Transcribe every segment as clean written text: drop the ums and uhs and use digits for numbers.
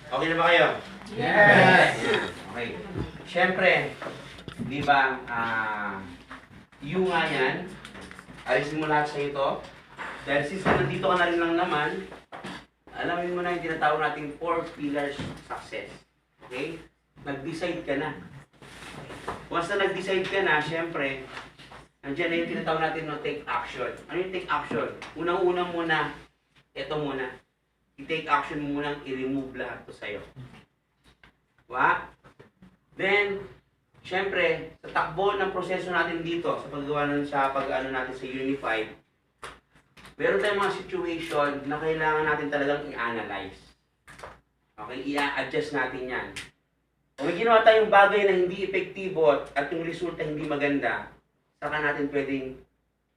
Okay na ba kayo? Yes! Okay. Siyempre, di ba, yung nga yan, alisin mo lahat sa ito. Dahil since nandito ka na rin lang naman, alamin mo na yung tinatawag nating 4 pillars success. Okay? Nag-decide ka na. Once na nag-decide ka na, siyempre, nandiyan na yung tinatawag natin no, take action. Ano yung take action? Unang-una muna, ito muna. I-take action mo munang i-remove lahat to sa'yo. Diba? Then, siyempre, sa takbo ng proseso natin dito, sa paggawa sa pag-ano natin sa Unified, meron tayong mga situation na kailangan natin talagang i-analyze. Okay? I-adjust natin yan. Kung may ginawa tayong bagay na hindi epektibo at yung resulta hindi maganda, saka natin pwedeng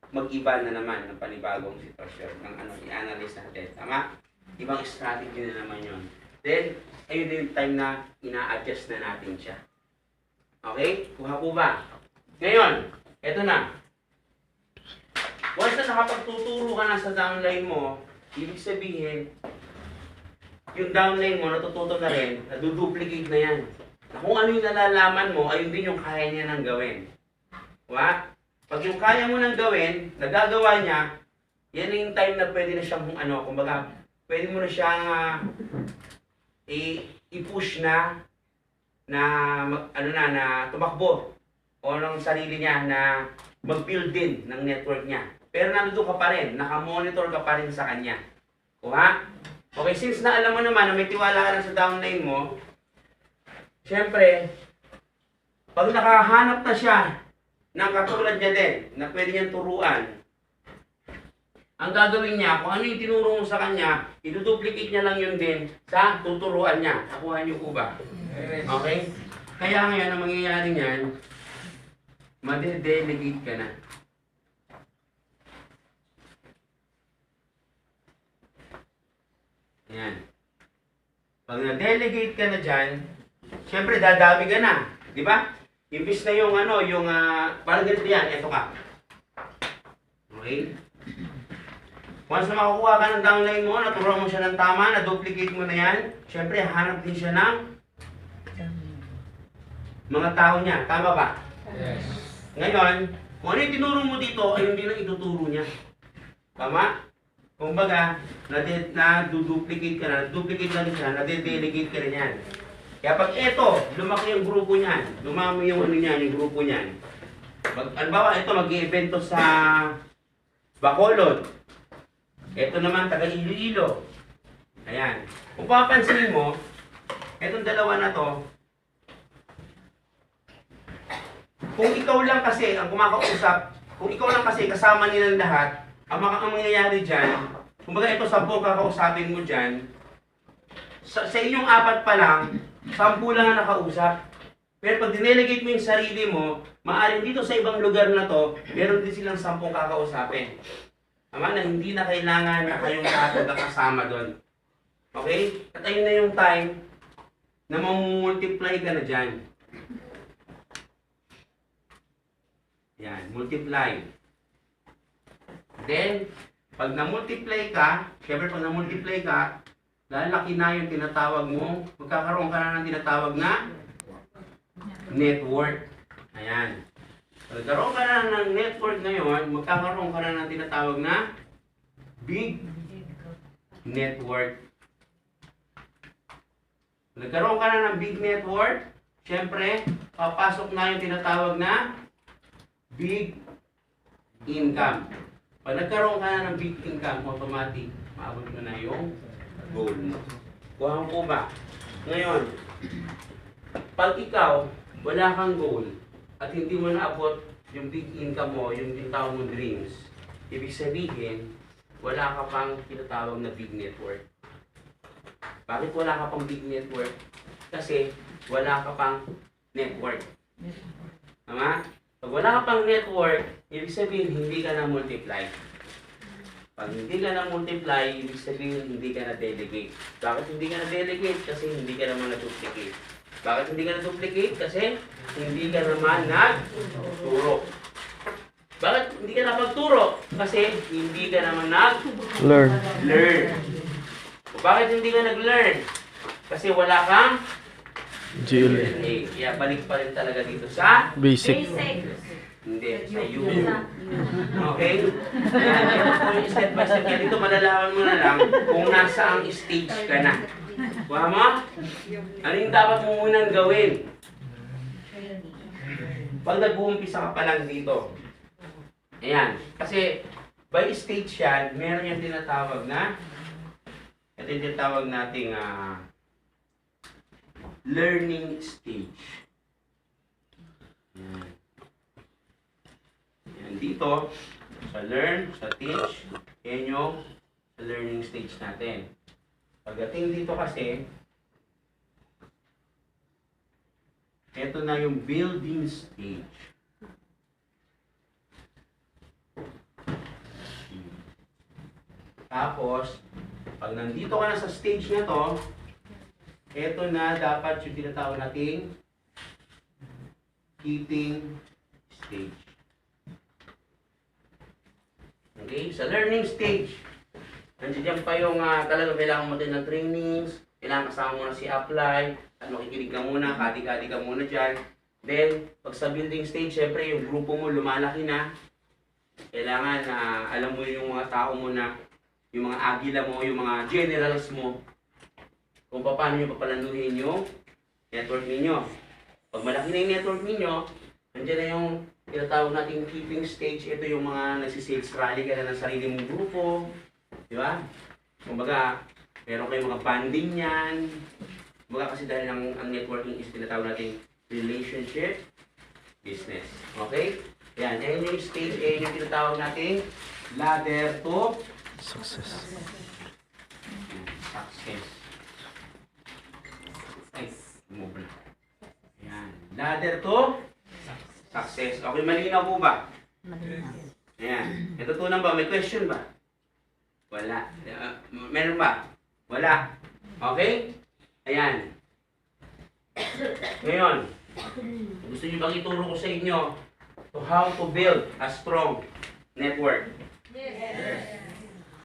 mag-iba na naman ng panibagong sitwasyon ng i-analyze natin. Tama? Ibang strategy na naman yun. Then, ayun din yung time na ina-adjust na natin siya. Okay? Kuha po ba? Ngayon, eto na. Once na nakapagtuturo ka na sa downline mo, ibig sabihin, yung downline mo natututo na rin, naduduplicate na yan. Na kung ano yung nalalaman mo, ayun din yung kaya niya nang gawin. Diba? Pag yung kaya mo nang gawin, nagagawa niya, yan yung time na pwede na siyang, kumbaga, pwede mo na siyang i-push na tumakbo o ng sarili niya na mag-build din ng network niya. Pero nandito ka pa rin, nakamonitor ka pa rin sa kanya. Kuha? Okay, since na alam mo naman na may tiwala ka na sa downline mo, siyempre, pag nakahanap na siya ng katulad niya din, na pwede niyang turuan, ang gagawin niya, kung ano yung tinuro mo sa kanya, iduduplicate niya lang yun din sa tuturuan niya. Nakuha niyo po ba? Okay? Kaya ngayon, ang mangyayari niyan, made-delegate ka na. Yan. Pag na-delegate ka na dyan, siyempre dadami ka na. Di ba? Imbis na yung parang ganito yan, eto ka. Okay? Once na makukuha ka ng downline mo, naturuan mo siya ng tama, na-duplicate mo na yan, siyempre hanap din siya ng mga tao niya. Tama ba? Yes. Ngayon, kung ano yung tinuro mo dito, ayun din ang ituturo niya. Tama? Kumbaga, na-duplicate ka na, duplicate na rin siya, na-delegate ka rin yan. Kaya pag eto, lumaki yung grupo niyan, lumami yung yung grupo niyan. Halimbawa, ito mag-i-evento sa Bacolod. Ito naman, taga Iloilo. Ayan. Kung papansinin mo, etong dalawa na to, kung ikaw lang kasi ang kumakausap, kung ikaw lang kasi kasama nilang lahat, ang mangyayari dyan, kumbaga ito 10 kakausapin mo dyan, sa inyong 4 pa lang, 10 lang ang nakausap. Pero pag dinelegate mo yung sarili mo, maaaring dito sa ibang lugar na to, meron din silang 10 kakausapin. Tama na, hindi na kailangan na kayong lahat kasama doon. Okay? At ayun na yung time na mamultiply ka na dyan. Yan, multiply. Then, pag na-multiply ka, syempre pag na-multiply ka, lalaki na yung tinatawag mo, magkakaroon ka na ng tinatawag na network. Ayan. Pag nagkaroon ka na ng network ngayon, magkakaroon ka na ng tinatawag na big network. Pag nagkaroon ka na ng big network, syempre, papasok na yung tinatawag na big income. Pag nagkaroon ka na ng big income, automatic, maabot mo na yung goal mo. Kuha po ba? Ngayon, pag ikaw, wala kang goal, at hindi mo naabot yung big income mo, yung tinatawag mong dreams, ibig sabihin, wala ka pang tinatawag na big network. Bakit wala ka pang big network? Kasi wala ka pang network. Tama? Pag wala ka pang network, ibig sabihin, hindi ka na multiply. Pag hindi ka na multiply, ibig sabihin, hindi ka na delegate. Bakit hindi ka na delegate? Kasi hindi ka naman na-duplicate. Bakit hindi ka na-duplicate? Kasi hindi ka naman nagturo. Bakit hindi ka napagturo? Kasi hindi ka naman nag-learn. Bakit hindi ka nag-learn? Kasi wala kang GLA. GLA. Kaya balik pa rin talaga dito sa Basic. hindi, sa U. Okay? Yan, yan po yung step by step. Kaya dito malalaman mo na lang kung nasa ang stage ka na. Kuha mo? Ano yung dapat mo munang gawin? Pag nag-uumpisa ka pa lang dito. Ayan. Kasi by stage yan, meron yung tinatawag na ito yung tinatawag nating learning stage. Ayan. Ayan. Dito, sa learn, sa teach, yan yung learning stage natin. Pagdating dito kasi, ito na yung building stage. Tapos, pag nandito ka na sa stage na to, ito na dapat yung tinatawag nating eating stage. Okay? Sa learning stage, nandiyan pa yung talagang kailangan mo din ng trainings, kailangan kasama mo na si apply, at makikinig ka muna, kati-kati ka muna dyan. Then, pag sa building stage, syempre yung grupo mo lumalaki na. Kailangan alam mo yung mga tao mo na, yung mga agila mo, yung mga generals mo, kung paano nyo papalanduhin yung network ninyo. Pag malaki na yung network ninyo, nandiyan na yung tinatawag nating keeping stage. Ito yung mga nasi-sales rally ka na ng sarili mong grupo. Di ba? Kumbaga, meron kayong mga banding yan. Kumbaga kasi dahil ang networking is tinatawag nating relationship business. Okay? Yan. Yan yung stage A yung tinatawag nating ladder to Success. success. Ay, move na. Yan. Ladder to success. Okay, malinaw po ba? Malinaw. Ayan. Natutunan ba? May question ba? Wala. Meron ba? Wala. Okay? Ayan. Ngayon, gusto niyo bang ituro ko sa inyo to how to build a strong network? Yes.